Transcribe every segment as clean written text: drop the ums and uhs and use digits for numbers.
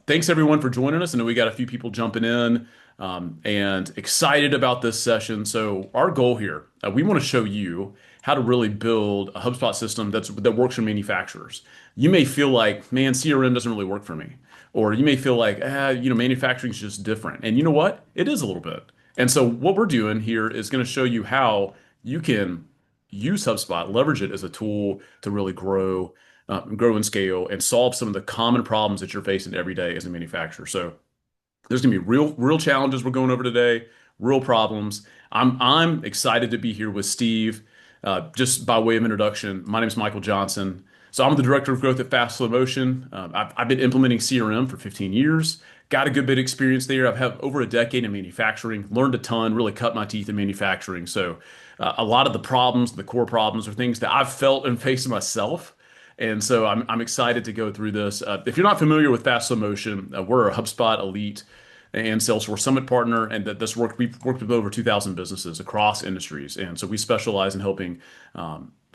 Thanks everyone for joining us. I know we got a few people jumping in and excited about this session. So our goal here, we want to show you how to really build a HubSpot system that works for manufacturers. You may feel like, man, CRM doesn't really work for me, or you may feel like, manufacturing is just different. And you know what? It is a little bit. And so what we're doing here is going to show you how you can use HubSpot, leverage it as a tool to really grow and scale and solve some of the common problems that you're facing every day as a manufacturer. So there's going to be real challenges we're going over today, real problems. I'm excited to be here with Steve. Just by way of introduction, my name is Michael Johnson. So I'm the director of growth at Fast Slow Motion. I've been implementing CRM for 15 years. Got a good bit of experience there. I've had over a decade in manufacturing, learned a ton, really cut my teeth in manufacturing. So a lot of the problems, the core problems, are things that I've felt and faced myself. And so I'm excited to go through this. If you're not familiar with Fast Slow Motion, we're a HubSpot Elite and Salesforce Summit partner, and we've worked with over 2,000 businesses across industries. And so we specialize in helping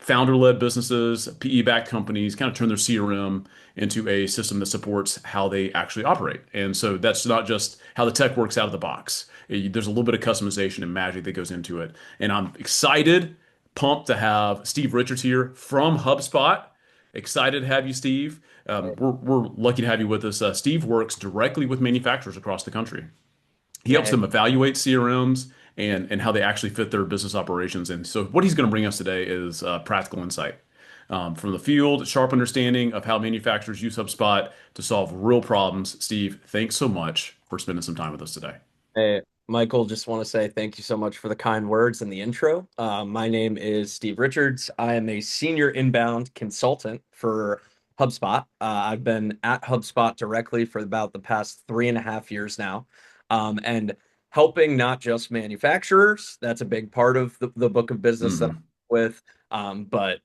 founder-led businesses, PE-backed companies kind of turn their CRM into a system that supports how they actually operate. And so that's not just how the tech works out of the box. There's a little bit of customization and magic that goes into it. And I'm excited, pumped to have Steve Richards here from HubSpot. Excited to have you, Steve. We're lucky to have you with us. Steve works directly with manufacturers across the country. He helps Yeah, them evaluate CRMs and how they actually fit their business operations. And so, what he's going to bring us today is practical insight from the field, sharp understanding of how manufacturers use HubSpot to solve real problems. Steve, thanks so much for spending some time with us today. hey, Michael, just want to say thank you so much for the kind words and the intro. My name is Steve Richards. I am a senior inbound consultant for HubSpot. I've been at HubSpot directly for about the past 3.5 years now, and helping not just manufacturers, that's a big part of the book of business that I'm Hmm. with, but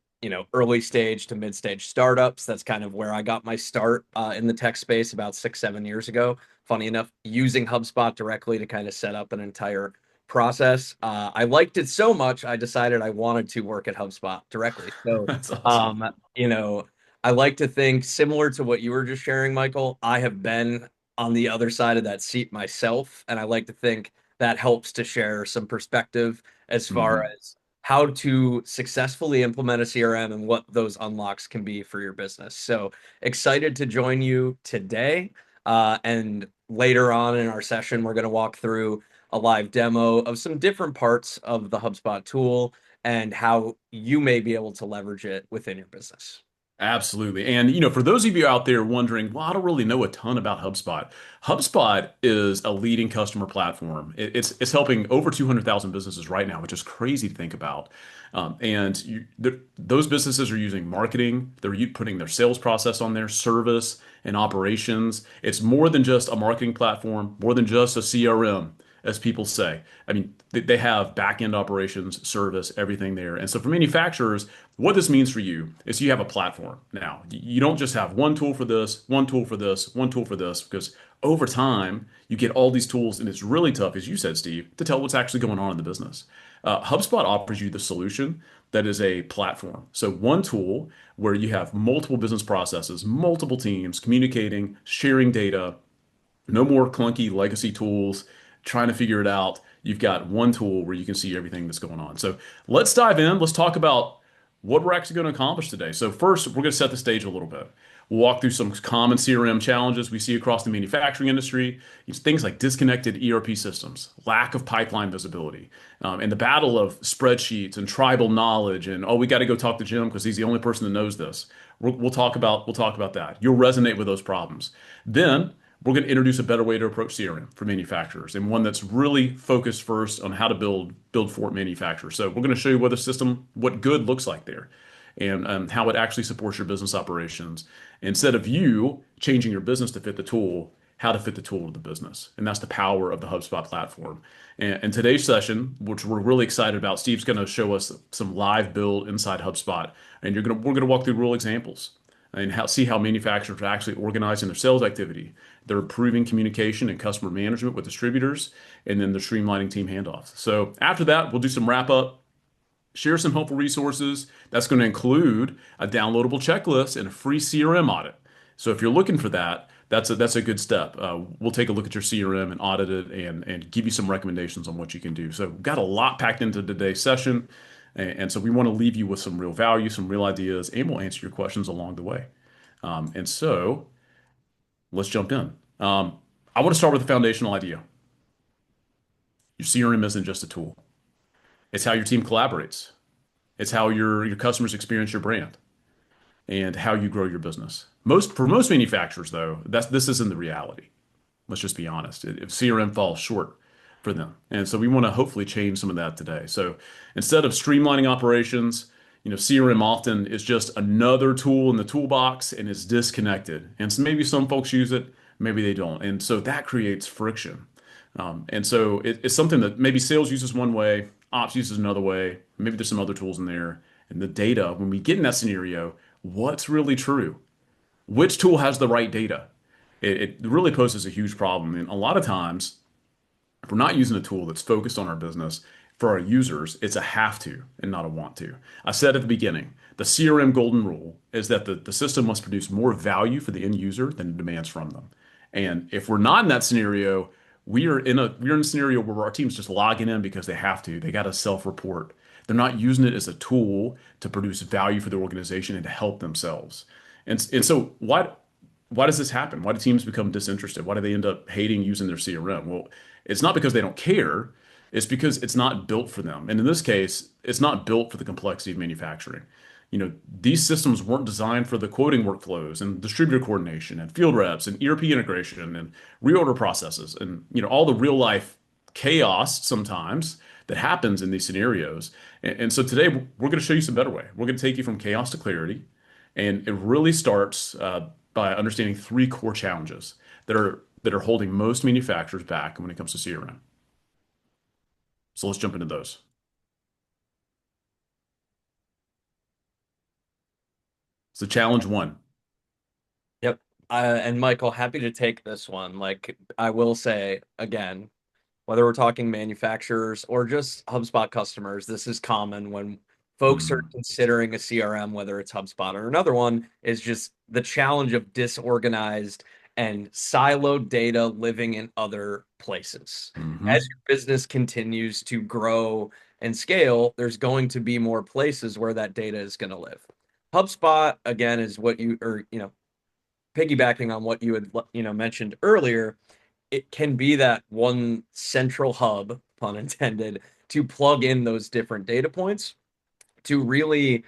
early stage to mid stage startups. That's kind of where I got my start in the tech space about 6, 7 years ago. Funny enough, using HubSpot directly to kind of set up an entire process. I liked it so much, I decided I wanted to work at HubSpot directly. So, That's awesome. um, you know, I like to think similar to what you were just sharing, Michael. I have been on the other side of that seat myself, and I like to think that helps to share some perspective as far Hmm. as how to successfully implement a CRM and what those unlocks can be for your business. So excited to join you today. And later on in our session, we're going to walk through a live demo of some different parts of the HubSpot tool and how you may be able to leverage it within your business. Absolutely. And for those of you out there wondering, well, I don't really know a ton about HubSpot. HubSpot is a leading customer platform. It's helping over 200,000 businesses right now, which is crazy to think about. Those businesses are using marketing. Putting their sales process on there, service and operations. It's more than just a marketing platform, more than just a CRM, as people say. I mean, they have back-end operations, service, everything there. And so for manufacturers, what this means for you is you have a platform now. You don't just have one tool for this, one tool for this, one tool for this, because over time you get all these tools, and it's really tough, as you said, Steve, to tell what's actually going on in the business. HubSpot offers you the solution that is a platform. So one tool where you have multiple business processes, multiple teams communicating, sharing data, no more clunky legacy tools, trying to figure it out. You've got one tool where you can see everything that's going on. So let's dive in. Let's talk about what we're actually going to accomplish today. So first, we're going to set the stage a little bit. We'll walk through some common CRM challenges we see across the manufacturing industry. It's things like disconnected ERP systems, lack of pipeline visibility, and the battle of spreadsheets and tribal knowledge. And oh, we got to go talk to Jim because he's the only person that knows this. We'll talk about that. You'll resonate with those problems. Then we're going to introduce a better way to approach CRM for manufacturers and one that's really focused first on how to build for manufacturers. So we're going to show you what good looks like there and how it actually supports your business operations. Instead of you changing your business to fit the tool, how to fit the tool to the business. And that's the power of the HubSpot platform. And today's session, which we're really excited about, Steve's going to show us some live build inside HubSpot. And we're going to walk through real examples and see how manufacturers are actually organizing their sales activity. They're improving communication and customer management with distributors, and then they're streamlining team handoffs. So after that, we'll do some wrap up, share some helpful resources. That's going to include a downloadable checklist and a free CRM audit. So if you're looking for that, that's a good step. We'll take a look at your CRM and audit it and give you some recommendations on what you can do. So we've got a lot packed into today's session, and so we want to leave you with some real value, some real ideas, and we'll answer your questions along the way. And so let's jump in. I want to start with the foundational idea. Your CRM isn't just a tool. It's how your team collaborates. It's how your customers experience your brand and how you grow your business. For most manufacturers, though, this isn't the reality. Let's just be honest. If CRM falls short for them, and so we want to hopefully change some of that today. So instead of streamlining operations, CRM often is just another tool in the toolbox and is disconnected. And so maybe some folks use it, maybe they don't, and so that creates friction. And so it's something that maybe sales uses one way, ops uses another way. Maybe there's some other tools in there. And the data, when we get in that scenario, what's really true? Which tool has the right data? It really poses a huge problem. And a lot of times, if we're not using a tool that's focused on our business for our users, it's a have to and not a want to. I said at the beginning, the CRM golden rule is that the system must produce more value for the end user than it demands from them. And if we're not in that scenario, we're in a scenario where our team's just logging in because they have to. They got to self-report. They're not using it as a tool to produce value for the organization and to help themselves. And so why does this happen? Why do teams become disinterested? Why do they end up hating using their CRM? Well, it's not because they don't care. It's because it's not built for them. And in this case, it's not built for the complexity of manufacturing. These systems weren't designed for the quoting workflows and distributor coordination and field reps and ERP integration and reorder processes and all the real life chaos sometimes that happens in these scenarios. And so today we're going to show you some better way. We're going to take you from chaos to clarity, and it really starts by understanding three core challenges that are holding most manufacturers back when it comes to CRM. So let's jump into those. So challenge one. Yep. And Michael, happy to take this one. Like I will say again, whether we're talking manufacturers or just HubSpot customers, this is common when folks are Mhm. considering a CRM, whether it's HubSpot or another one, is just the challenge of disorganized and siloed data living in other places. As Mhm. your business continues to grow and scale, there's going to be more places where that data is going to live. HubSpot, again, is what piggybacking on what you had, mentioned earlier, it can be that one central hub, pun intended, to plug in those different data points to really,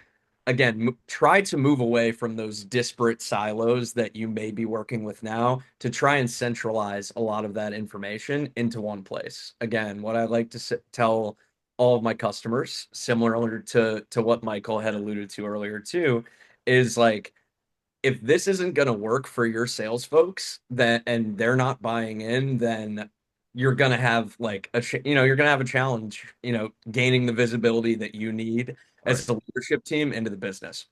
again, try to move away from those disparate silos that you may be working with now to try and centralize a lot of that information into one place. Again, what I like to tell all of my customers, similar to what Michael had alluded to earlier too, is like if this isn't going to work for your sales folks then and they're not buying in, then you're going to have like you're going to have a challenge, gaining the visibility that you need as Right. the leadership team into the business.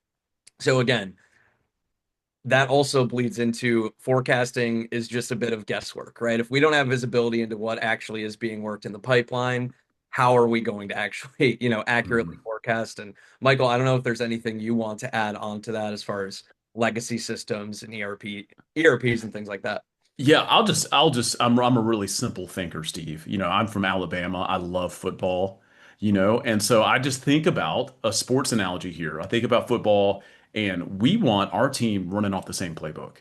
So again, that also bleeds into forecasting is just a bit of guesswork, right? If we don't have visibility into what actually is being worked in the pipeline, how are we going to actually, accurately Mhm. forecast? And Michael, I don't know if there's anything you want to add on to that as far as legacy systems and ERPs and things like that. Yeah, I'm a really simple thinker, Steve. I'm from Alabama. I love football, and so I just think about a sports analogy here. I think about football, and we want our team running off the same playbook.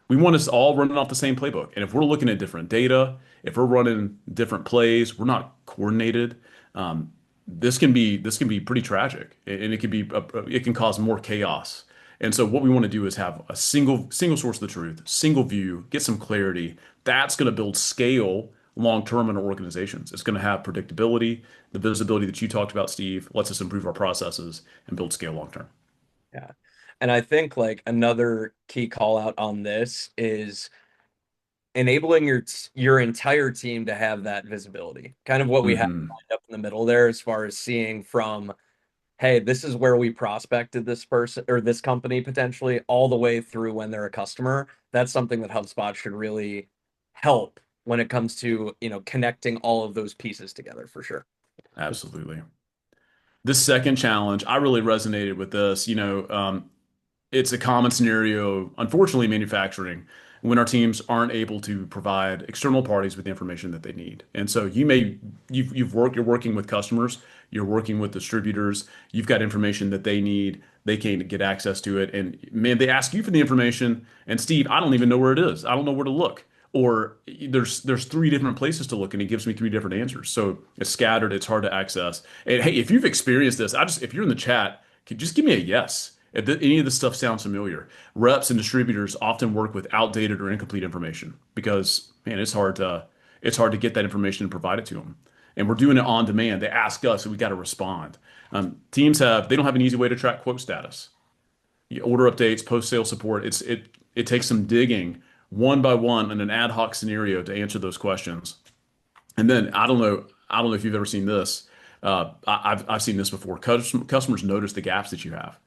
We want us all running off the same playbook. And if we're looking at different data, if we're running different plays, we're not coordinated. Um, this can be pretty tragic, and it can cause more chaos. And so what we want to do is have a single source of the truth, single view, get some clarity. That's going to build scale long term in our organizations. It's going to have predictability, the visibility that you talked about, Steve, lets us improve our processes and build scale long term. Yeah. And I think like another key call out on this is enabling your entire team to have that visibility. Kind of what we have Hmm. lined up in the middle there as far as seeing from, hey, this is where we prospected this person or this company potentially all the way through when they're a customer. That's something that HubSpot should really help when it comes to, connecting all of those pieces together for sure. Absolutely. This second challenge, I really resonated with this. It's a common scenario, unfortunately, in manufacturing. when our teams aren't able to provide external parties with the information that they need. And so you're working with customers, you're working with distributors, you've got information that they need, they can't get access to it, and man, they ask you for the information, and Steve, I don't even know where it is. I don't know where to look. Or there's three different places to look, and it gives me three different answers. So it's scattered, it's hard to access. And hey, if you've experienced this, if you're in the chat, just give me a yes. If any of this stuff sounds familiar, reps and distributors often work with outdated or incomplete information because, man, it's hard to get that information and provide it to them. And we're doing it on demand. They ask us, and we got to respond. They don't have an easy way to track quote status, order updates, post sale support. It takes some digging one by one in an ad hoc scenario to answer those questions. And then I don't know if you've ever seen this. I've seen this before. Customers notice the gaps that you have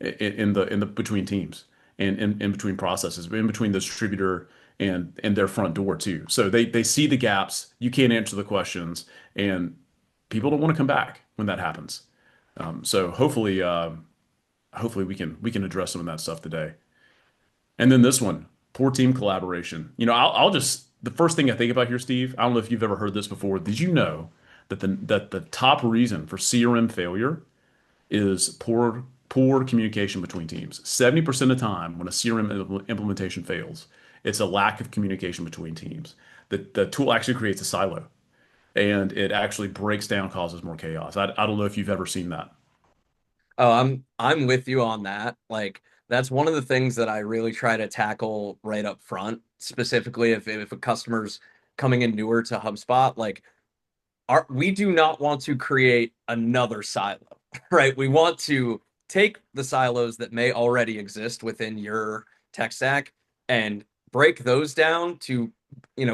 in the between teams and in between processes, in between the distributor and their front door too. So they see the gaps. You can't answer the questions, and people don't want to come back when that happens. So hopefully we can address some of that stuff today. And then this one, poor team collaboration. I'll just the first thing I think about here, Steve. I don't know if you've ever heard this before. Did you know that the top reason for CRM failure is poor communication between teams? 70% of the time when a CRM implementation fails, it's a lack of communication between teams. The tool actually creates a silo and it actually breaks down, causes more chaos. I don't know if you've ever seen that. Oh, I'm with you on that. Like that's one of the things that I really try to tackle right up front, specifically if a customer's coming in newer to HubSpot, like we do not want to create another silo, right? We want to take the silos that may already exist within your tech stack and break those down to,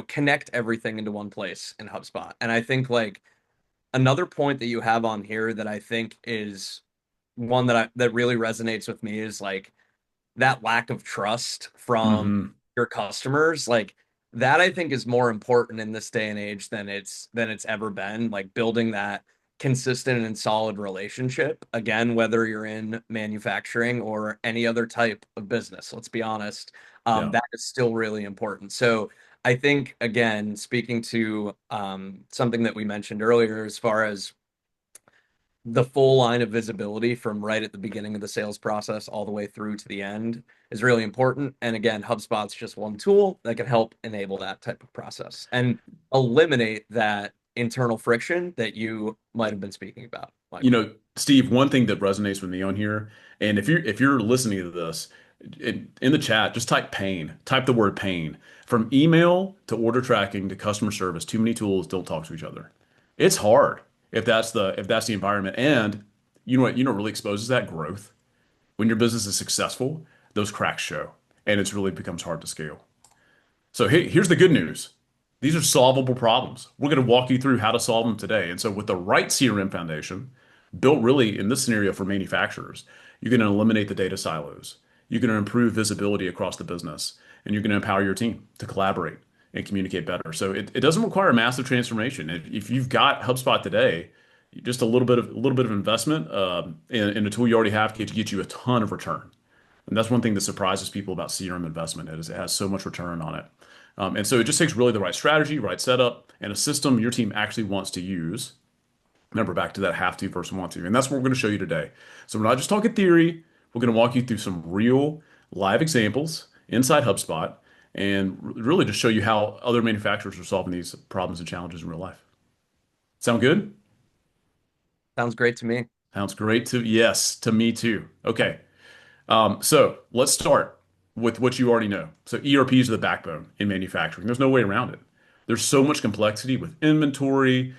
connect everything into one place in HubSpot. And I think like another point that you have on here that I think is one that really resonates with me is like that lack of trust from Hmm. your customers. Like that I think is more important in this day and age than it's ever been. Like building that consistent and solid relationship. Again, whether you're in manufacturing or any other type of business, let's be honest, Yeah. that is still really important. So I think again, speaking to something that we mentioned earlier, as far as the full line of visibility from right at the beginning of the sales process all the way through to the end is really important. And again, HubSpot's just one tool that can help enable that type of process and eliminate that internal friction that you might have been speaking about, Michael. Steve, one thing that resonates with me on here, and if you're listening to this in the chat, just type pain. Type the word pain. From email to order tracking to customer service, too many tools don't talk to each other. It's hard if that's the environment. And you know what really exposes that growth? When your business is successful, those cracks show, and it really becomes hard to scale. So here's the good news. These are solvable problems. We're going to walk you through how to solve them today. And so with the right CRM foundation, built really in this scenario for manufacturers, you're going to eliminate the data silos. You're going to improve visibility across the business, and you're going to empower your team to collaborate and communicate better. So it doesn't require a massive transformation. If you've got HubSpot today, just a little bit of investment in a tool you already have can get you a ton of return. And that's one thing that surprises people about CRM investment is it has so much return on it. And so it just takes really the right strategy, right setup, and a system your team actually wants to use. Remember back to that have to versus want to. And that's what we're going to show you today. So we're not just talking theory. We're going to walk you through some real live examples inside HubSpot and really just show you how other manufacturers are solving these problems and challenges in real life. Sound good? Sounds great to me. Sounds great yes, to me too. Okay. So let's start with what you already know. So ERPs are the backbone in manufacturing. There's no way around it. There's so much complexity with inventory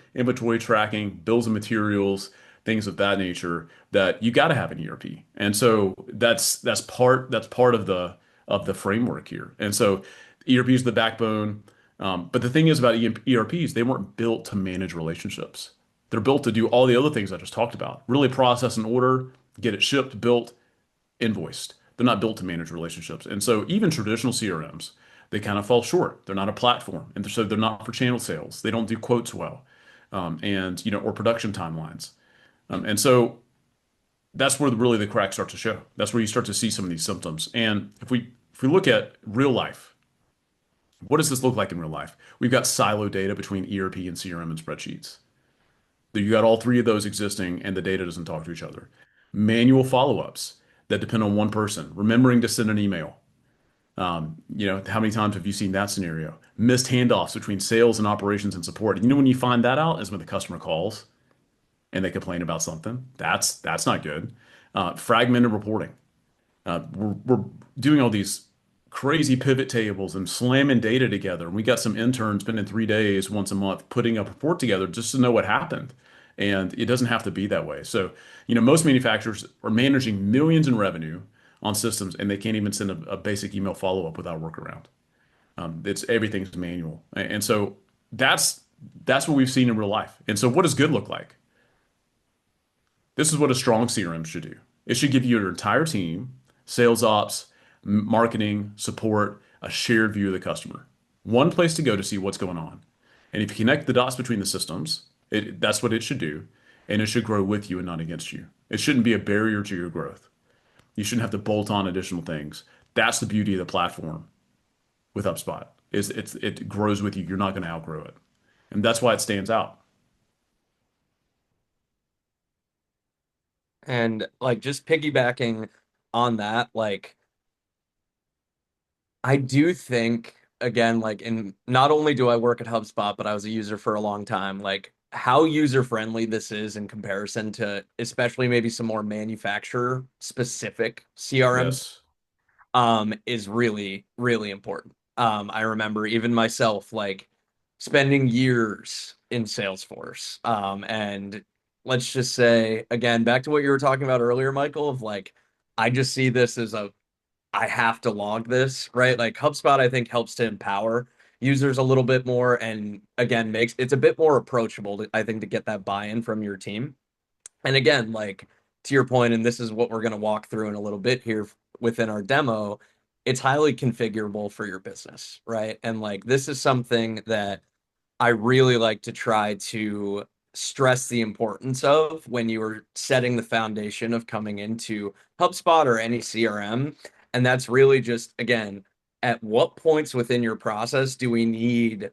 tracking, bills of materials, things of that nature that you got to have an ERP. And so that's part of the framework here. And so ERP is the backbone. But the thing is about ERPs, they weren't built to manage relationships. They're built to do all the other things I just talked about. Really process an order, get it shipped, built, invoiced. They're not built to manage relationships. And so even traditional CRMs, they kind of fall short. They're not a platform. And so they're not for channel sales. They don't do quotes well. Or production timelines. And so that's where really the cracks start to show. That's where you start to see some of these symptoms. And if we look at real life, What does this look like in real life? We've got silo data between ERP and CRM and spreadsheets. You got all three of those existing, and the data doesn't talk to each other. Manual follow-ups that depend on one person, remembering to send an email. How many times have you seen that scenario? Missed handoffs between sales and operations and support. When you find that out is when the customer calls and they complain about something. That's not good. Fragmented reporting. We're doing all these crazy pivot tables and slamming data together. And we got some interns spending 3 days once a month putting a report together just to know what happened. And it doesn't have to be that way. So, most manufacturers are managing millions in revenue on systems and they can't even send a basic email follow-up without a workaround. It's everything's manual. And so that's what we've seen in real life. And so what does good look like? This is what a strong CRM should do. It should give you your entire team, sales ops, marketing, support, a shared view of the customer. One place to go to see what's going on. And if you connect the dots between the systems, that's what it should do. And it should grow with you and not against you. It shouldn't be a barrier to your growth. You shouldn't have to bolt on additional things. That's the beauty of the platform with HubSpot. It grows with you. You're not going to outgrow it. And that's why it stands out. And like just piggybacking on that, like I do think again, like in not only do I work at HubSpot, but I was a user for a long time, like how user friendly this is in comparison to especially maybe some more manufacturer specific CRMs Yes. is really, really important. I remember even myself like spending years in Salesforce. And let's just say, again, back to what you were talking about earlier, Michael, of like, I just see this as I have to log this, right? Like HubSpot, I think helps to empower users a little bit more and again, makes it's a bit more approachable, I think, to get that buy-in from your team. And again, like to your point, and this is what we're going to walk through in a little bit here within our demo, it's highly configurable for your business, right? And like this is something that I really like to try to stress the importance of when you are setting the foundation of coming into HubSpot or any CRM. And that's really just, again, at what points within your process do we need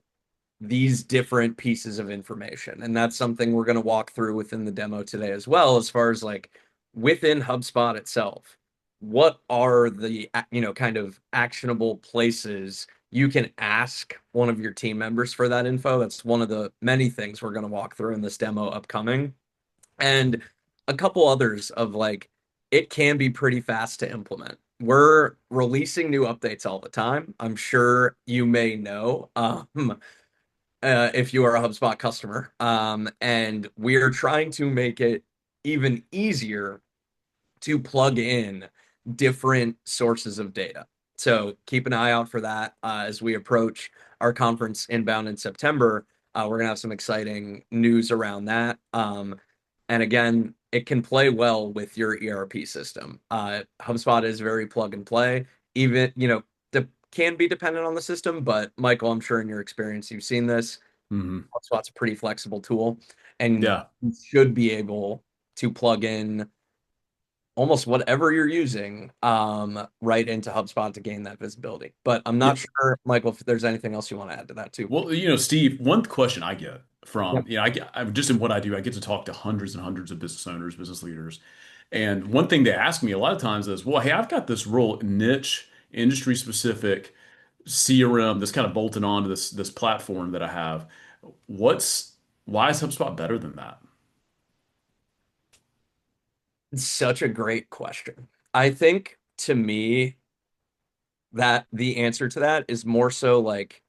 these different pieces of information? And that's something we're going to walk through within the demo today as well, as far as like within HubSpot itself. What are the, kind of actionable places you can ask one of your team members for that info? That's one of the many things we're going to walk through in this demo upcoming. And a couple others of like, it can be pretty fast to implement. We're releasing new updates all the time. I'm sure you may know. If you are a HubSpot customer. And we're trying to make it even easier to plug in different sources of data. So keep an eye out for that as we approach our conference inbound in September. We're going to have some exciting news around that. And again, it can play well with your ERP system. HubSpot is very plug and play. Even, can be dependent on the system, but Michael, I'm sure in your experience, you've seen this. Hmm. HubSpot's a pretty flexible tool, and Yeah. you should be able to plug in almost whatever you're using right into HubSpot to gain that visibility. But I'm Yeah. not sure, Michael, if there's anything else you want to add to that too. Well, Steve, one question I get Yeah. from, I just in what I do, I get to talk to hundreds and hundreds of business owners, business leaders. And one thing they ask me a lot of times is, well, hey, I've got this real niche, industry specific CRM that's kind of bolted onto this platform that I have. What's Why is HubSpot better than that? Such a great question. I think to me that the answer to that is more so like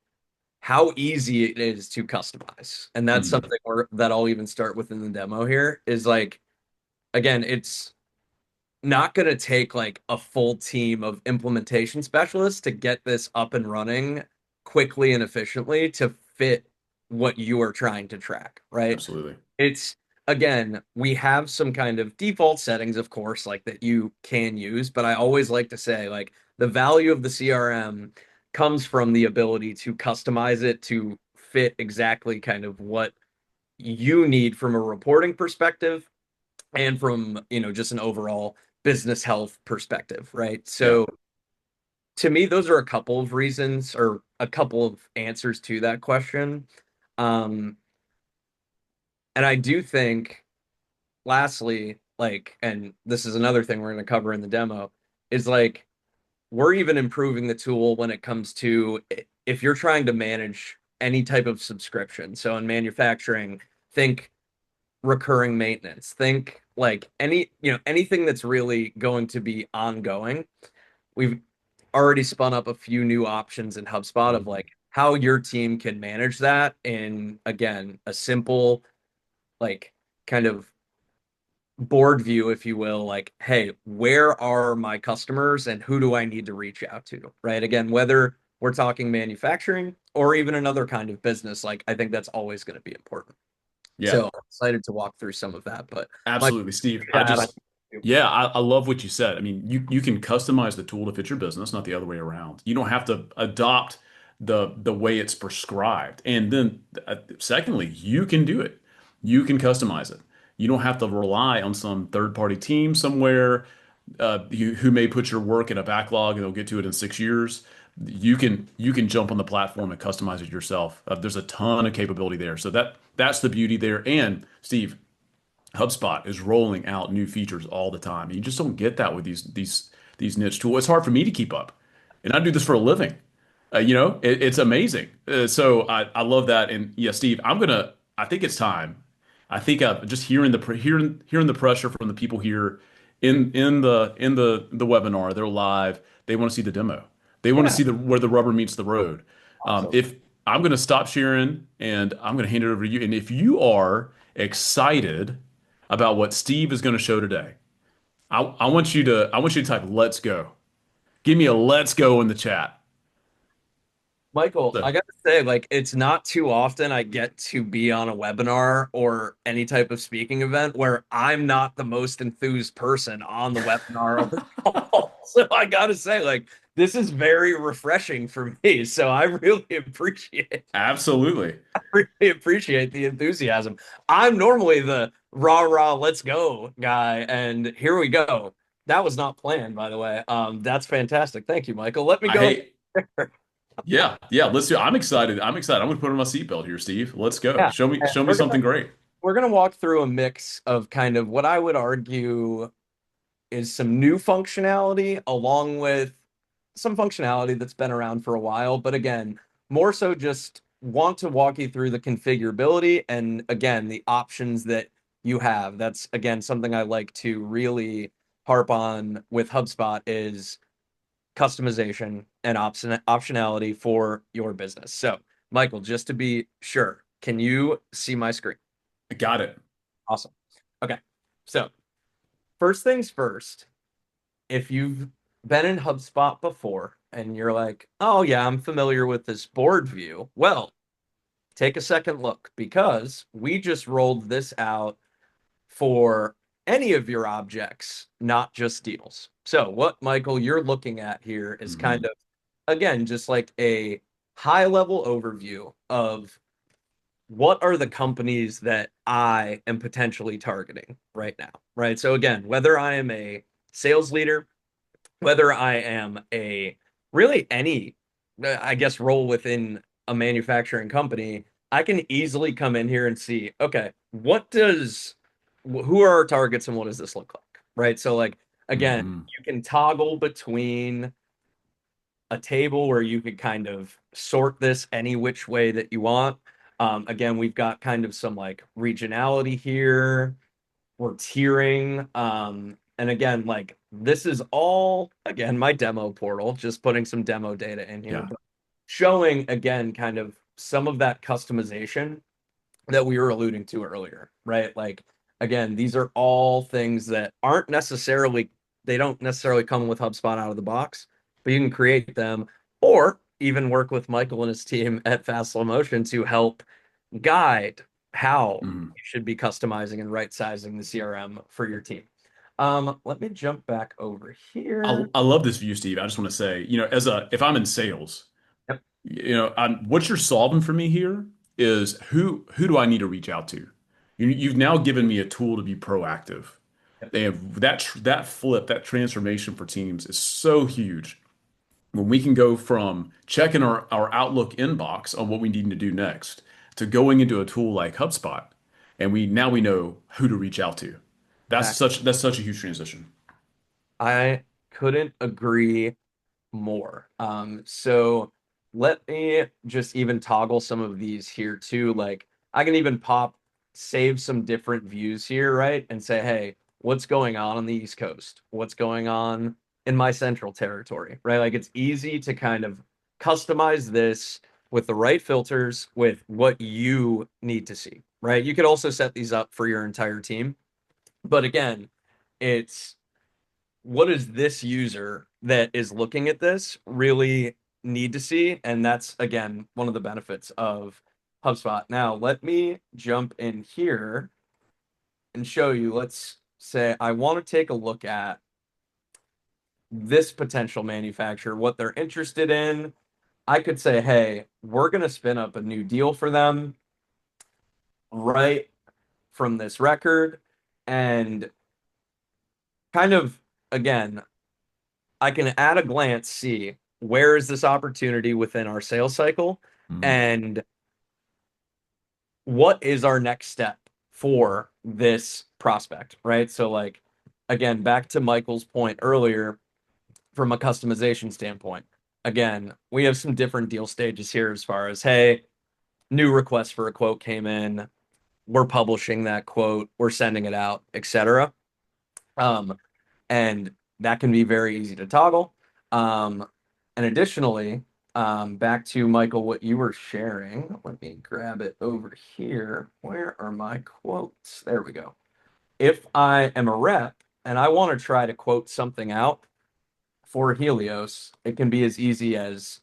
how easy it is to customize. And that's Hmm. something that I'll even start within the demo here is like, again, it's not going to take like a full team of implementation specialists to get this up and running quickly and efficiently to fit what you are trying to track, right? Absolutely. It's again, we have some kind of default settings, of course, like that you can use, but I always like to say like the value of the CRM comes from the ability to customize it to fit exactly kind of what you need from a reporting perspective and from, just an overall business health perspective, right? Yeah. So To me, those are a couple of reasons or a couple of answers to that question. Um, and I do think, lastly, like, and this is another thing we're going to cover in the demo, is like we're even improving the tool when it comes to if you're trying to manage any type of subscription. So in manufacturing, think recurring maintenance, think like anything that's really going to be ongoing. We've already spun up a few new options in HubSpot of Mhm. like how your team can manage that in, again, a simple, like, kind of board view, if you will, like, hey, where are my customers and who do I need to reach out to? Right. Again, whether we're talking manufacturing or even another kind of business, like, I think that's always going to be important. Yeah. So I'm excited to walk through some of that. But Mike, Absolutely, Steve. yeah, Yeah, I love what you said. I mean, you can customize the tool to fit your business, not the other way around. You don't have to adopt the way it's prescribed. And then, secondly, you can do it. You can customize it. You don't have to rely on some third-party team somewhere who may put your work in a backlog and they'll get to it in 6 years. You can jump on the platform and customize it yourself. There's a ton of capability there. So that's the beauty there. And Steve, HubSpot is rolling out new features all the time. You just don't get that with these niche tools. It's hard for me to keep up, and I do this for a living. It's amazing. So I love that. And yeah, Steve, I think it's time. I think just hearing the pressure from the people here in the webinar. They're live. They want to see the demo. They want to yeah, see the where the rubber meets the road. awesome. If I'm going to stop sharing and I'm going to hand it over to you. And if you are excited about what Steve is going to show today, I want you to type "Let's go." Give me a "Let's go" in the chat. Michael, So I gotta say, like, it's not too often I get to be on a webinar or any type of speaking event where I'm not the most enthused person on the webinar or the call. So I gotta say, like, this is very refreshing for me. So I really appreciate absolutely. really appreciate the enthusiasm. I'm normally the rah rah, let's go guy, and here we go. That was not planned, by the way. That's fantastic. Thank you, Michael. Let me I go. hate. Yeah, yeah. Let's do. I'm excited. I'm excited. I'm going to put on my seatbelt here, Steve. Let's go. Yeah, Show me we're gonna something great. we're gonna walk through a mix of kind of what I would argue is some new functionality along with some functionality that's been around for a while, but again, more so just want to walk you through the configurability and again, the options that you have. That's again something I like to really harp on with HubSpot is customization and optionality for your business. So, Michael, just to be sure, can you see my screen? Got it. Awesome. Okay. So, first things first, if you've been in HubSpot before and you're like, oh, yeah, I'm familiar with this board view, well, take a second look because we just rolled this out for any of your objects, not just deals. So, what, Michael, you're looking at here is kind Mhm. of, again, just like a high level overview of what are the companies that I am potentially targeting right now, right? So again, whether I am a sales leader, whether I am a really any, I guess, role within a manufacturing company, I can easily come in here and see, okay, who are our targets and what does this look like, right? So like, again, Mhm. you can toggle between a table where you could kind of sort this any which way that you want. Again, we've got kind of some like regionality here. We're tiering. And again, like this is all, again, my demo portal, just putting some demo data in here, Yeah. but showing again kind of some of that customization that we were alluding to earlier, right? Like, again, these are all things that aren't necessarily, they don't necessarily come with HubSpot out of the box, but you can create them or even work with Michael and his team at Fast Slow Motion to help guide how Mhm. you should be customizing and right sizing the CRM for your team. Let me jump back over here. I love this view, Steve. I just want to say, if I'm in sales, Yep. what you're solving for me here is who do I need to reach out to? You've now given me a tool to be proactive. Yep. They have that transformation for teams is so huge. when we can go from checking our Outlook inbox on what we need to do next to going into a tool like HubSpot, and now we know who to reach out to. That's such a huge transition. I couldn't agree more. So let me just even toggle some of these here too. Like I can even save some different views here, right? And say, hey, what's going on the East Coast? What's going on in my central territory, right? Like it's easy to kind of customize this with the right filters with what you need to see, right? You could also set these up for your entire team. But again, it's what does this user that is looking at this really need to see? And that's, again, one of the benefits of HubSpot. Now, let me jump in here and show you. Let's say I want to take a look at this potential manufacturer, what they're interested in. I could say, hey, we're going to spin up a new deal for them right from this record. And kind of, again, I can at a glance see where is this opportunity within our sales cycle Mhm. and what is our next step for this prospect, right? So, like, again, back to Michael's point earlier, from a customization standpoint, again, we have some different deal stages here as far as, hey, new request for a quote came in, we're publishing that quote, we're sending it out, etc. Um, and that can be very easy to toggle. And additionally, back to Michael, what you were sharing, let me grab it over here. Where are my quotes? There we go. If I am a rep and I want to try to quote something out for Helios, it can be as easy as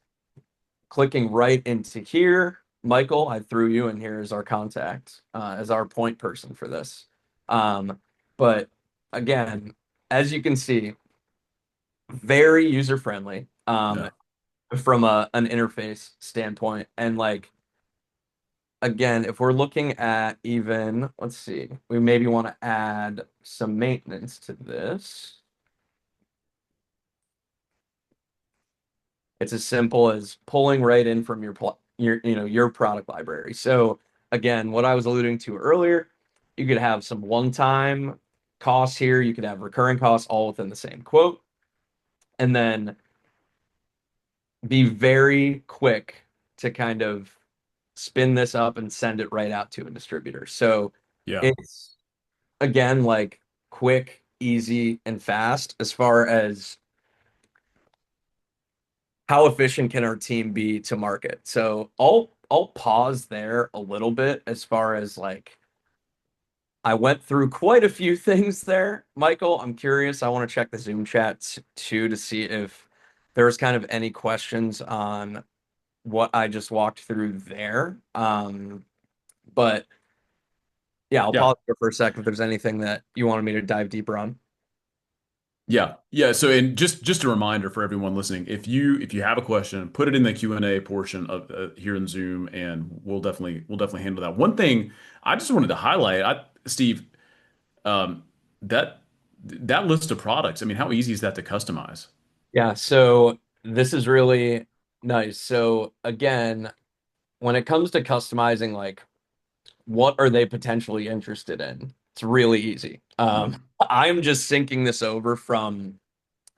clicking right into here. Michael, I threw you in here as our contact, as our point person for this. But again, as you can see, very user friendly Yeah. from an interface standpoint. And like again, if we're looking at even, let's see, we maybe want to add some maintenance to this. It's as simple as pulling right in from your product library. So again, what I was alluding to earlier, you could have some one-time costs here, you could have recurring costs all within the same quote, and then be very quick to kind of spin this up and send it right out to a distributor. So Yeah. it's again like quick, easy, and fast as far as how efficient can our team be to market. So I'll pause there a little bit as far as like I went through quite a few things there. Michael, I'm curious. I want to check the Zoom chat too to see if there's kind of any questions on what I just walked through there. But yeah, I'll Yeah. pause here for a second if there's anything that you wanted me to dive deeper on. Yeah. Yeah. So, and just a reminder for everyone listening, if you have a question, put it in the Q&A portion of here in Zoom, and we'll definitely handle that. One thing I just wanted to highlight, Steve, um, that that list of products. I mean, how easy is that to customize? Yeah, so this is really nice. So again, when it comes to customizing, like what are they potentially interested in? It's really easy. Mm. I'm just syncing this over from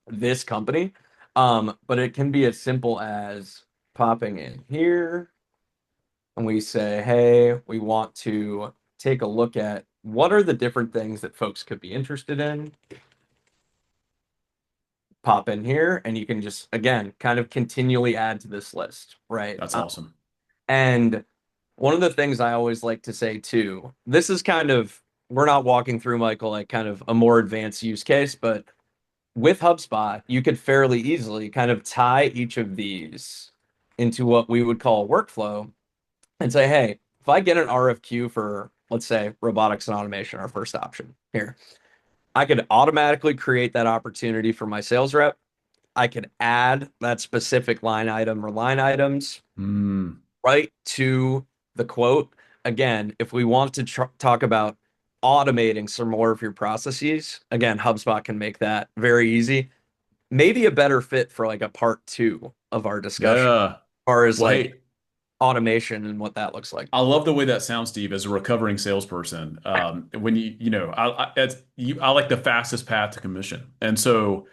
this company, but it can be as simple as popping in here and we say, hey, we want to take a look at what are the different things that folks could be interested in. Pop in here, and you can just, again, kind of continually add to this list, right? That's awesome. And one of the things I always like to say too, this is kind of, we're not walking through, Michael, like kind of a more advanced use case, but with HubSpot, you could fairly easily kind of tie each of these into what we would call a workflow and say, hey, if I get an RFQ for, let's say, robotics and automation, our first option here, I could automatically create that opportunity for my sales rep. I could add that specific line item or line items Mm, right to the quote. Again, if we want to talk about automating some more of your processes, again, HubSpot can make that very easy. maybe a better fit for like a part two of our discussion, Yeah. as far as Well, like hey, automation and what that looks like. I love the way that sounds, Steve, as a recovering salesperson. When I like the fastest path to commission. And so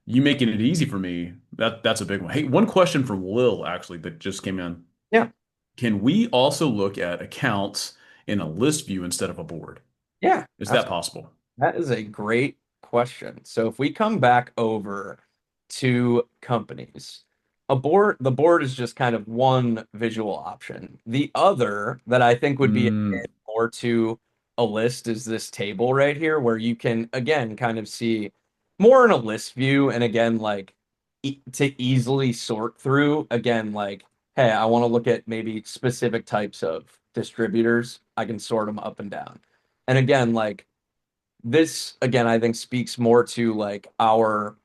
you making it easy for me, that's a big one. Hey, one question from Will actually that just came in. Yeah, Can we also look at accounts in a list view instead of a board? yeah, Is that absolutely. possible? That is a great question. So if we come back over to companies, the board is just kind of one visual option. The other that I think would be Mm, more to a list is this table right here, where you can again kind of see more in a list view, and again like to easily sort through. Again, like, hey, I want to look at maybe specific types of distributors. I can sort them up and down. And again, like this again, I think speaks more to like our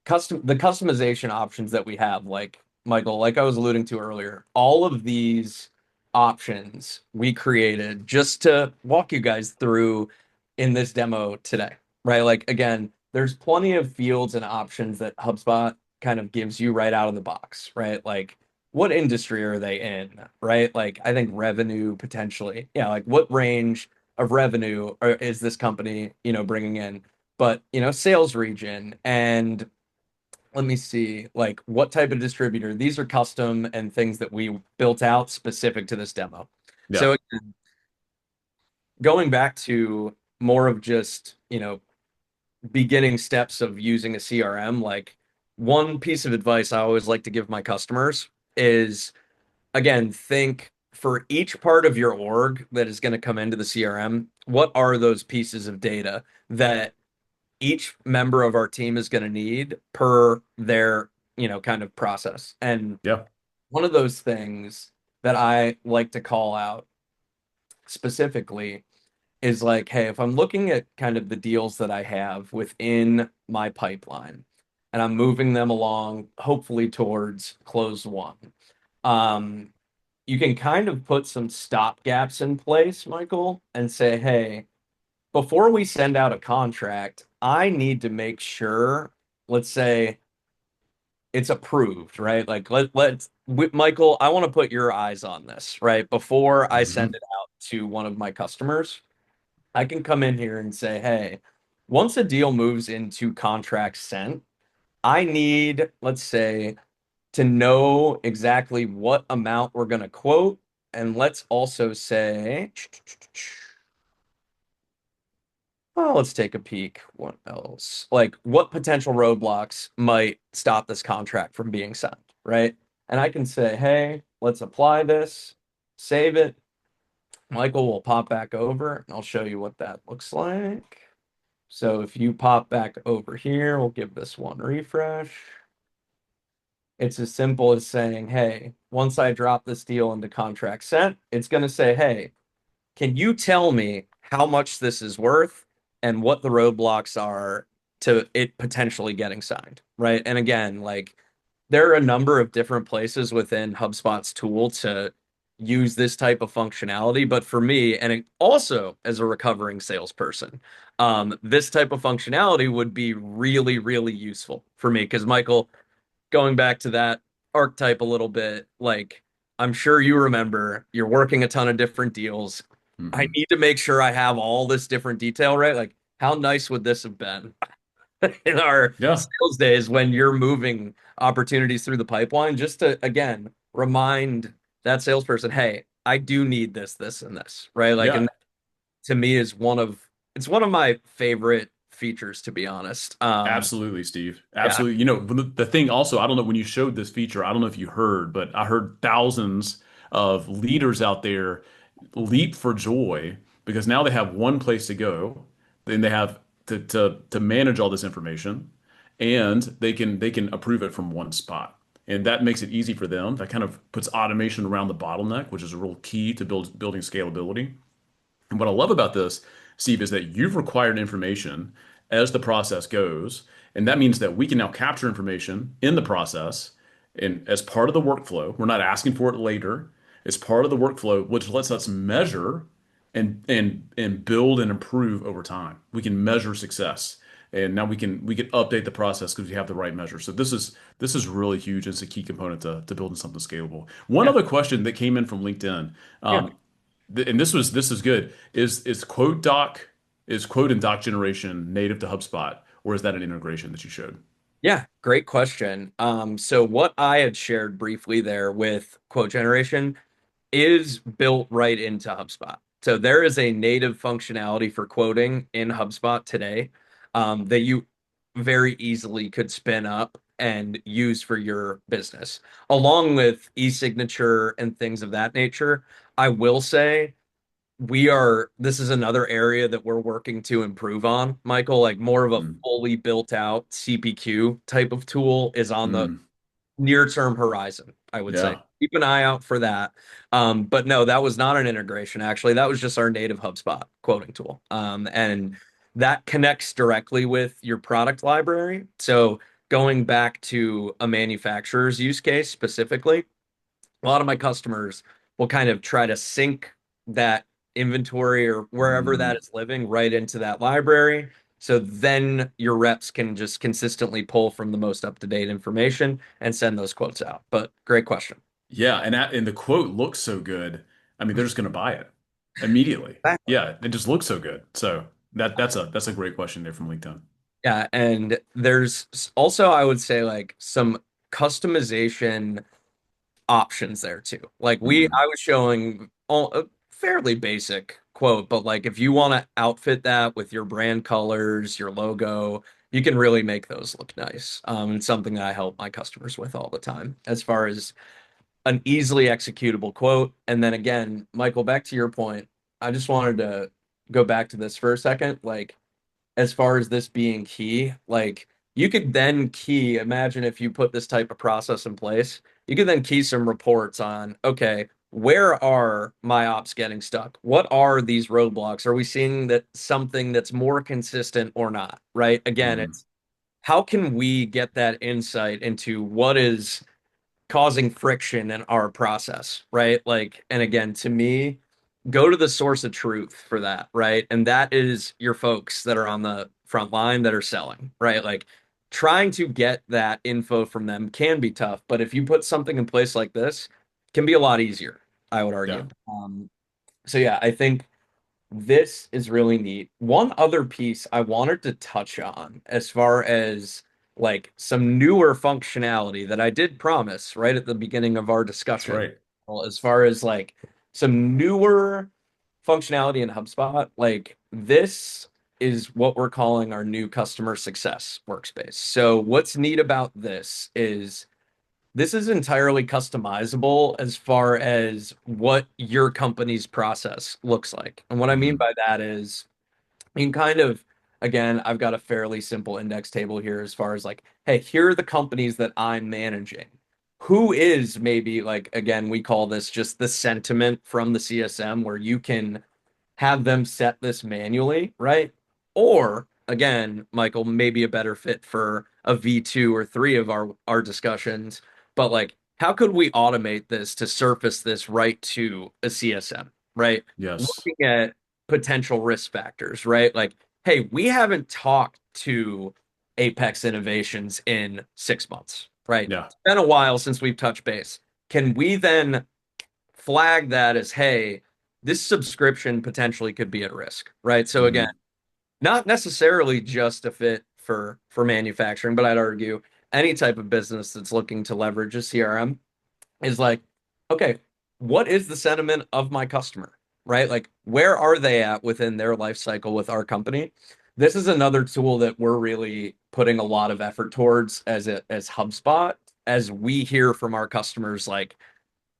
the customization options that we have, like Michael, like I was alluding to earlier, all of these options we created just to walk you guys through in this demo today, right? Like again, there's plenty of fields and options that HubSpot kind of gives you right out of the box, right? Like what industry are they in, right? Like I think revenue potentially, yeah, like what range of revenue is this company, bringing in? But sales region, and let me see, like what type of distributor. These are custom and things that we built out specific to this demo. yeah. So going back to more of just, beginning steps of using a CRM, like one piece of advice I always like to give my customers is, again, think for each part of your org that is going to come into the CRM, what are those pieces of data that each member of our team is going to need per their, kind of process. And Yeah. one of those things that I like to call out specifically is like, hey, if I'm looking at kind of the deals that I have within my pipeline and I'm moving them along, hopefully towards close one, um, you can kind of put some stop gaps in place, Michael, and say, hey, before we send out a contract, I need to make sure, let's say it's approved, right? Like Michael, I want to put your eyes on this, right? Before I send Hmm. it out to one of my customers, I can come in here and say, hey, once a deal moves into contract sent, I need, let's say, to know exactly what amount we're going to quote. And let's also say, well, let's take a peek. What else? Like, what potential roadblocks might stop this contract from being signed, right? And I can say, hey, let's apply this, save it. Michael will pop back over, and I'll show you what that looks like. So if you pop back over here, we'll give this one refresh. It's as simple as saying, hey, once I drop this deal into contract sent, it's going to say, hey, can you tell me how much this is worth and what the roadblocks are to it potentially getting signed, right? And again, like there are a number of different places within HubSpot's tool to use this type of functionality, but for me, and also as a recovering salesperson, this type of functionality would be really, really useful for me because Michael, going back to that archetype a little bit, like I'm sure you remember, you're working a ton of different deals. I Hmm. need to make sure I have all this different detail, right? Like, how nice would this have been in our Yeah. sales days when you're moving opportunities through the pipeline, just to, again, remind that salesperson, hey, I do need this, this, and this, right? Like, Yeah. and to me is it's one of my favorite features, to be honest. Absolutely, Steve. Yeah. Absolutely. The thing also, I don't know when you showed this feature, I don't know if you heard, but I heard thousands of leaders out there leap for joy because now they have one place to go. Then they have to manage all this information and they can approve it from one spot. And that makes it easy for them. That kind of puts automation around the bottleneck, which is a real key to building scalability. And what I love about this, Steve, is that you've required information as the process goes. And that means that we can now capture information in the process and as part of the workflow. We're not asking for it later. It's part of the workflow, which lets us measure and build and improve over time. We can measure success. and now we can update the process because we have the right measure. So this is really huge. It's a key component to building something scalable. One Yeah, other question that came in from LinkedIn, yeah, and this is good. Is quote and doc generation native to HubSpot, or is that an integration that you showed? yeah. Great question. So what I had shared briefly there with quote generation is built right into HubSpot. So there is a native functionality for quoting in HubSpot today that you very easily could spin up and use for your business, along with e-signature and things of that nature. I will say this is another area that we're working to improve on, Michael. Like more of a Mm, fully built out CPQ type of tool is on the mm, near term horizon, I would say. yeah. Keep an eye out for that. But no, that was not an integration, actually. That was just our native HubSpot quoting tool. And that connects directly with your product library. So going back to a manufacturer's use case specifically, a lot of my customers will kind of try to sync that inventory or wherever that Mm. is living right into that library. So then your reps can just consistently pull from the most up-to-date information and send those quotes out. But great question. Yeah, and the quote looks so good. I mean, they're just going to buy it immediately. Exactly. Yeah, it just looks so good. So that's a great question there from LinkedIn. Yeah, and there's also, I would say, like some customization options there too. Like Mm, I was showing a fairly basic quote, but like if you want to outfit that with your brand colors, your logo, you can really make those look nice. It's something that I help my customers with all the time as far as an easily executable quote. And then again, Michael, back to your point, I just wanted to go back to this for a second. Like as far as this being key, like you could then key, imagine if you put this type of process in place, you could then key some reports on, okay, where are my ops getting stuck? What are these roadblocks? Are we seeing that something that's more consistent or not? Right? Again, mm, it's how can we get that insight into what is causing friction in our process, right? Like, and again, to me, go to the source of truth for that, right? And that is your folks that are on the front line that are selling, right? Like, trying to get that info from them can be tough, but if you put something in place like this, it can be a lot easier, I would yeah, argue. So yeah, I think this is really neat. One other piece I wanted to touch on as far as like some newer functionality that I did promise right at the beginning of our that's discussion. right. Well, as far as like some newer functionality in HubSpot, like this is what we're calling our new customer success workspace. So what's neat about this is entirely customizable as far as what your company's process looks like. And what I mean Mm, by that is you can kind of, again, I've got a fairly simple index table here as far as like, hey, here are the companies that I'm managing. Who is maybe like, again, we call this just the sentiment from the CSM where you can have them set this manually, right? Or again, Michael, maybe a better fit for a V2 or three of our discussions, but like how could we automate this to surface this right to a CSM, right? yes. Looking at potential risk factors, right? Like, hey, we haven't talked to Apex Innovations in 6 months, right? Yeah. It's been a while since we've touched base. Can we then flag that as, hey, this subscription potentially could be at risk, right? So again, Mm, not necessarily just a fit for manufacturing, but I'd argue any type of business that's looking to leverage a CRM is like, okay, what is the sentiment of my customer, right? Like, where are they at within their life cycle with our company? This is another tool that we're really putting a lot of effort towards as HubSpot, as we hear from our customers, like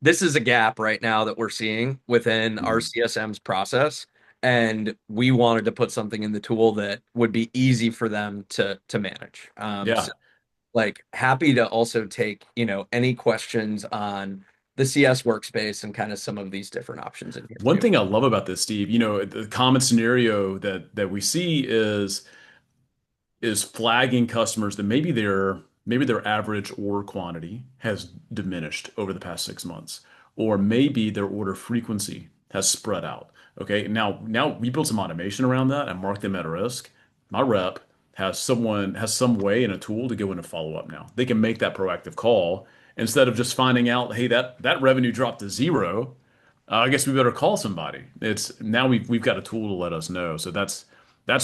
this is a gap right now that we're seeing within our mm, CSM's process. And we wanted to put something in the tool that would be easy for them to manage. So yeah. like happy to also take, any questions on the CS workspace and kind of some of these different options in here One too. thing I love about this, Steve, the common scenario that we see is flagging customers that maybe their average order quantity has diminished over the past 6 months, or maybe their order frequency has spread out. Okay, now we built some automation around that and marked them at risk. My rep has some way and a tool to go in and follow up now. They can make that proactive call instead of just finding out, hey, that revenue dropped to zero. I guess we better call somebody. It's now we've got a tool to let us know. So that's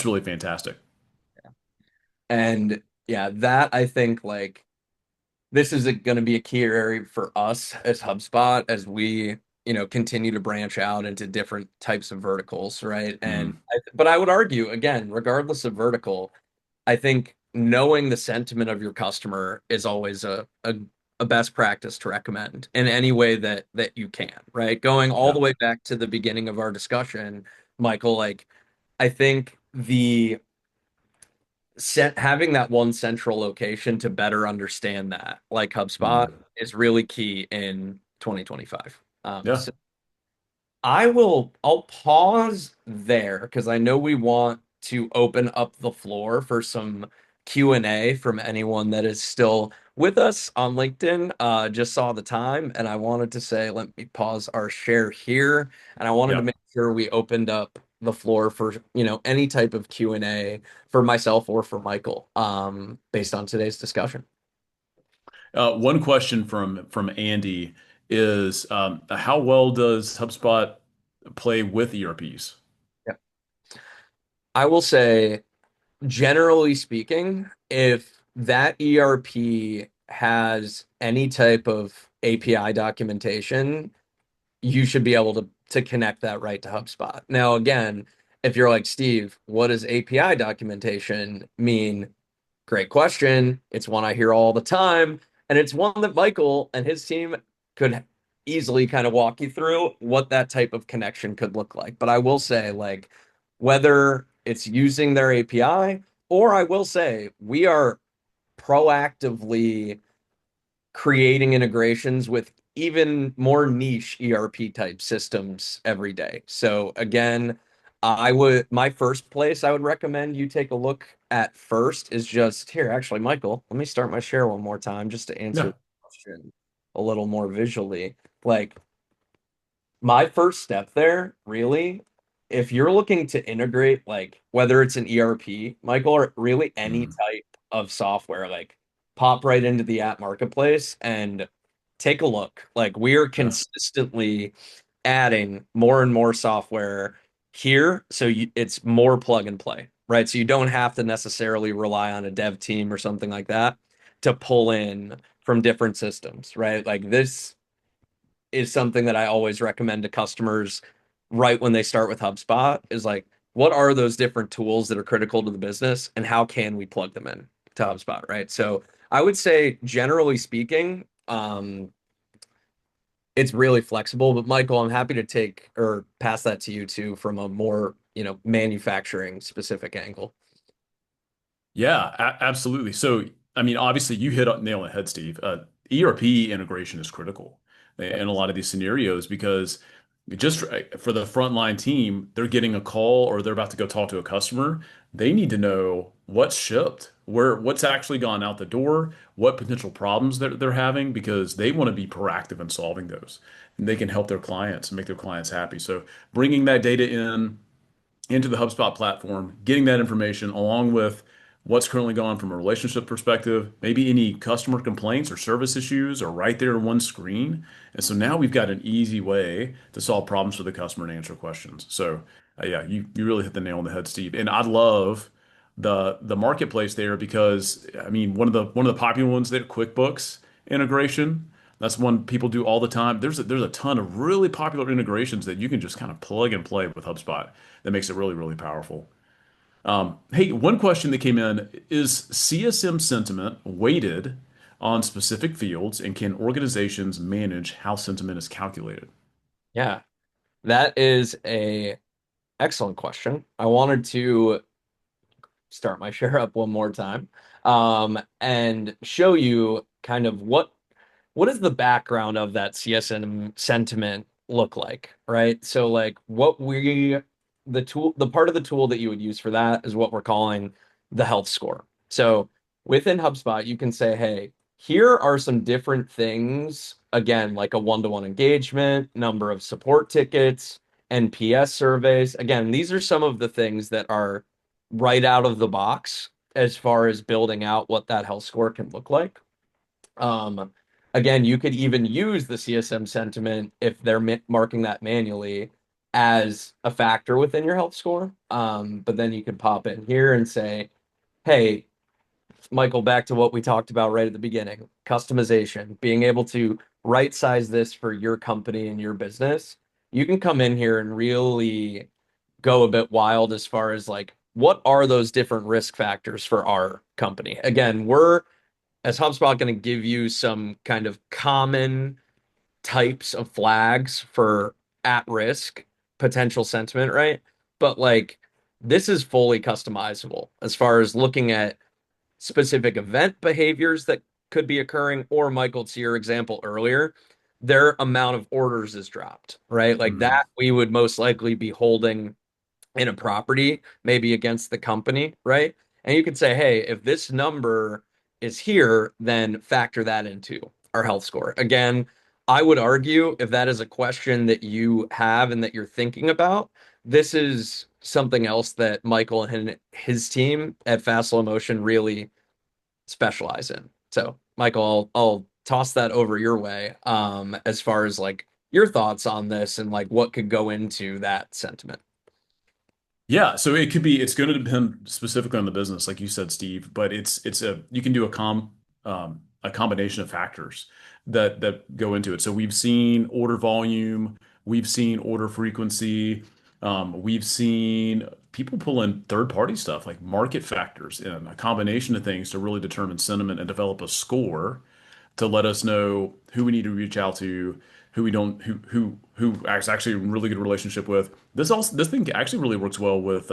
really fantastic. And yeah, that I think like this is going to be a key area for us as HubSpot as we, continue to branch out into different types of verticals, right? Mm, But I would argue again, regardless of vertical, I think knowing the sentiment of your customer is always a best practice to recommend in any way that you can, right? Going all the yeah. way back to the beginning of our discussion, Michael, like I think the having that one central location to better understand that, like HubSpot, Mm, is really key in 2025. yeah. So I'll pause there because I know we want to open up the floor for some Q&A from anyone that is still with us on LinkedIn. Just saw the time and I wanted to say, let me pause our share here. And I wanted to Yeah. make sure we opened up the floor for, any type of Q&A for myself or for Michael, based on today's discussion. One question from Andy is how well does HubSpot play with ERPs? Yeah. I will say, generally speaking, if that ERP has any type of API documentation, you should be able to connect that right to HubSpot. Now, again, if you're like, Steve, what does API documentation mean? Great question. It's one I hear all the time, and it's one that Michael and his team could easily kind of walk you through what that type of connection could look like. But I will say, like, whether it's using their API, or I will say, we are proactively creating integrations with even more niche ERP type systems every day. So again, my first place I would recommend you take a look at first is just here. Actually, Michael, let me start my share one more time just to answer Yeah. the question a little more visually. Like my first step there, really, if you're looking to integrate, like whether it's an ERP, Michael, or really any Mm, type of software, like pop right into the app marketplace and take a look. Like we are yeah. consistently adding more and more software here, so it's more plug and play, right? So you don't have to necessarily rely on a dev team or something like that to pull in from different systems, right? Like this is something that I always recommend to customers right when they start with HubSpot is like, what are those different tools that are critical to the business and how can we plug them in to HubSpot, right? So I would say, generally speaking, it's really flexible. But Michael, I'm happy to take or pass that to you too from a more, manufacturing specific angle. Yeah, absolutely. So, I mean, obviously, you hit on nail on the head, Steve. ERP integration is critical Yep. in a lot of these scenarios because just for the frontline team, they're getting a call or they're about to go talk to a customer. They need to know what's shipped, what's actually gone out the door, what potential problems they're having because they want to be proactive in solving those. And they can help their clients and make their clients happy. So, bringing that data into the HubSpot platform, getting that information along with what's currently going on from a relationship perspective, maybe any customer complaints or service issues are right there in one screen. And so now we've got an easy way to solve problems for the customer and answer questions. So yeah, you really hit the nail on the head, Steve. And I love the marketplace there because I mean one of the popular ones there, QuickBooks integration. That's one people do all the time. There's a ton of really popular integrations that you can just kind of plug and play with HubSpot that makes it really, really powerful. Hey, one question that came in is CSM sentiment weighted on specific fields, and can organizations manage how sentiment is calculated? Yeah, that is a excellent question. I wanted to start my share up one more time, and show you kind of what does the background of that CSM sentiment look like, right? So like the part of the tool that you would use for that is what we're calling the health score. So within HubSpot, you can say, hey, here are some different things, again, like a one-to-one engagement, number of support tickets, NPS surveys. Again, these are some of the things that are right out of the box as far as building out what that health score can look like. Um, Again, you could even use the CSM sentiment if they're marking that manually as a factor within your health score. But then you could pop in here and say, hey, Michael, back to what we talked about right at the beginning, customization, being able to right size this for your company and your business. You can come in here and really go a bit wild as far as like, what are those different risk factors for our company? Again, we're as HubSpot going to give you some kind of common types of flags for at risk potential sentiment, right? But like, this is fully customizable as far as looking at specific event behaviors that could be occurring, or Michael, to your example earlier, their amount of orders is dropped, right? Like Mhm. that we would most likely be holding in a property, maybe against the company, right? And you could say, hey, if this number is here, then factor that into our health score. Again, I would argue if that is a question that you have and that you're thinking about, this is something else that Michael and his team at Fast Slow Motion really specialize in. So, Michael, I'll toss that over your way as far as like your thoughts on this and like what could go into that sentiment. Yeah, so it's going to depend specifically on the business, like you said, Steve, but it's a you can do a combination of factors that go into it. So we've seen order volume, we've seen order frequency, we've seen people pull in third-party stuff like market factors and a combination of things to really determine sentiment and develop a score to let us know who we need to reach out to, who we don't, who is actually a really good relationship with. This thing actually really works well with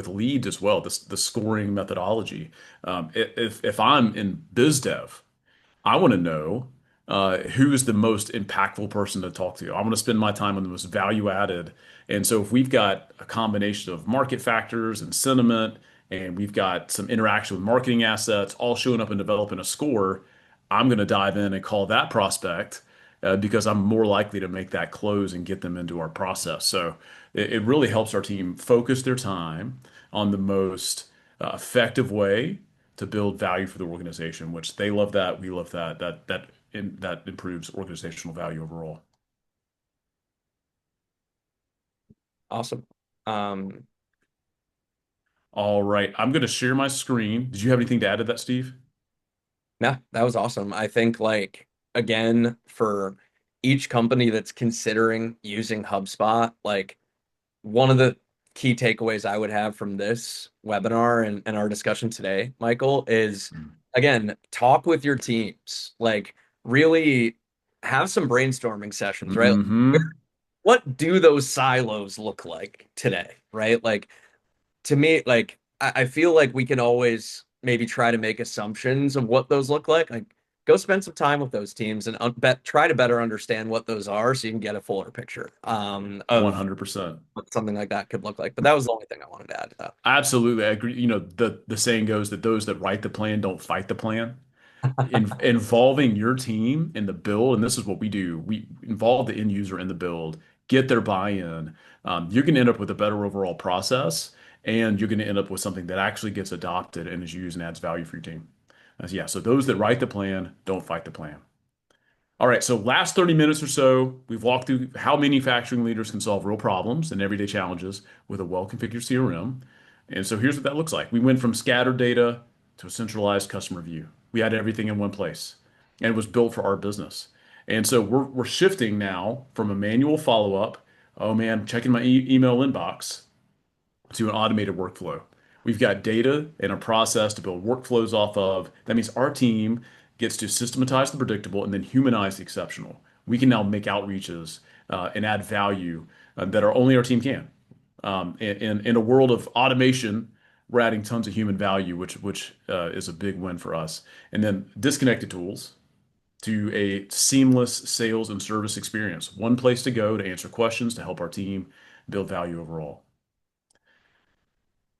leads as well. The scoring methodology. If I'm in biz dev, I want to know who's the most impactful person to talk to. I want to spend my time on the most value added. And so if we've got a combination of market factors and sentiment, and we've got some interaction with marketing assets all showing up and developing a score, I'm going to dive in and call that prospect because I'm more likely to make that close and get them into our process. So it really helps our team focus their time on the most effective way to build value for the organization, which they love that, we love that. That improves organizational value overall. Awesome. Um, All right, I'm going to share my screen. Did you have anything to add to that, Steve? yeah, that was awesome. I think like again, for each company that's considering using HubSpot, like one of the key takeaways I would have from this webinar and our discussion today, Michael, is again, talk with your teams. Like really have some brainstorming sessions, right? Like, Mm-hmm. what do those silos look like today, right? Like to me, like I feel like we can always maybe try to make assumptions of what those look like. Like go spend some time with those teams and try to better understand what those are so you can get a fuller picture of 100%. what something like that could look like. But that was the only thing I wanted to add to Absolutely. I agree. The saying goes that those that write the plan don't fight the plan. that. Involving your team in the build, and this is what we do. We involve the end user in the build, get their buy-in. You're going to end up with a better overall process, and you're going to end up with something that actually gets adopted and is used and adds value for your team. Yeah, so those that write the plan don't fight the plan. All right, so last 30 minutes or so, we've walked through how manufacturing leaders can solve real problems and everyday challenges with a well-configured CRM. And so here's what that looks like. We went from scattered data to a centralized customer view. We had everything in one place, and it was built for our business. And so we're shifting now from a manual follow-up, oh man, checking my email inbox, to an automated workflow. We've got data and a process to build workflows off of. That means our team gets to systematize the predictable and then humanize the exceptional. We can now make outreaches and add value that only our team can. In a world of automation, we're adding tons of human value, which is a big win for us. And then disconnected tools to a seamless sales and service experience. One place to go to answer questions to help our team build value overall.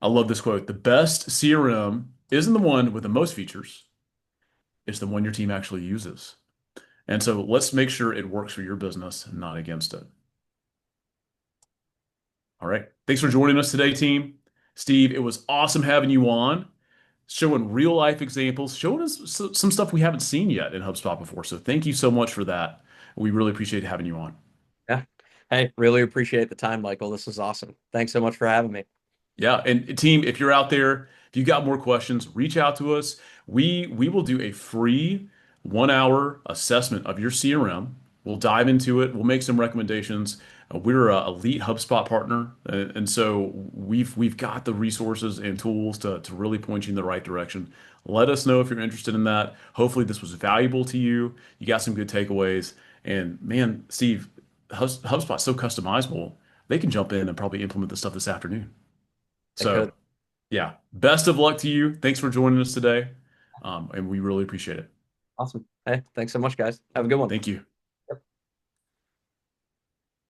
I love this quote. The best CRM isn't the one with the most features, it's the one your team actually uses. And so let's make sure it works for your business, not against it. All right. Thanks for joining us today, team. Steve, it was awesome having you on, showing real life examples, showing us some stuff we haven't seen yet in HubSpot before. So thank you so much for that. We really appreciate having you on. Yeah. Hey, really appreciate the time, Michael. This was awesome. Thanks so much for having me. Yeah, and team, if you're out there, if you got more questions, reach out to us. We will do a free 1 hour assessment of your CRM. We'll dive into it. We'll make some recommendations. We're a elite HubSpot partner, and so we've got the resources and tools to really point you in the right direction. Let us know if you're interested in that. Hopefully, this was valuable to you. You got some good takeaways. And man, Steve, HubSpot's so customizable. They can jump in and probably implement this stuff this afternoon. I could. So, yeah, best of luck to you. Thanks for joining us today. And we really appreciate it. Awesome. Hey, thanks so much, guys. Have a good one. Thank you.